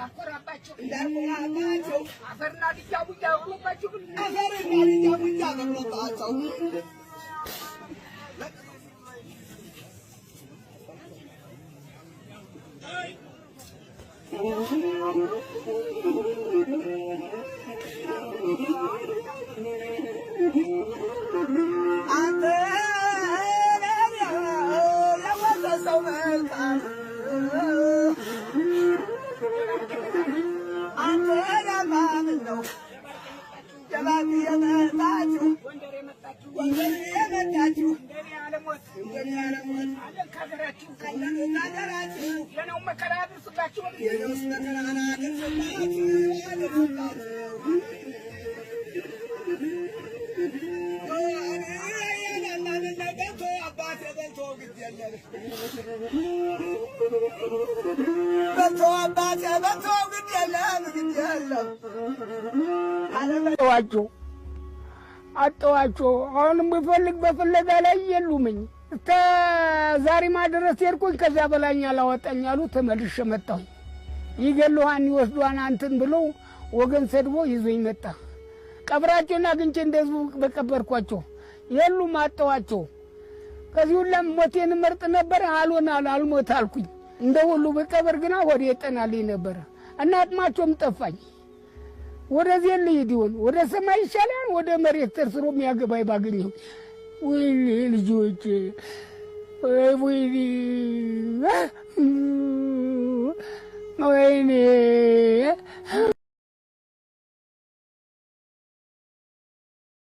እንዳልቆራባቸው አፈርና ዲጃቡ ያውቁባቸው አጠዋቸው አሁንም በፍለጋ ላይ የሉምኝ እስከ ዛሬ ማድረስ የርኩኝ ከዚያ በላኛ ላወጣኛሉ ተመልሼ መጣሁ ይገሉሃን ይወስዱሃን አንተን ብሎ ወገን ሰድቦ ይዞኝ መጣ ቀብራቸውና ግንቼ እንደዚህ በቀበርኳቸው የሉም አጠዋቸው ከዚህ ሁሉም ሞቴን መርጥ ነበር አልሞት አልኩኝ እንደሁሉ በቀበር ግና ወደ የጠናልኝ ነበር እና አጥማቸውም ጠፋኝ ወደዚህ ልይዲውን ወደ ሰማይ ይሻላል ወደ መሬት ተርስሮ የሚያገባይ ባገኘው ወይኔ ልጆች ወይኔ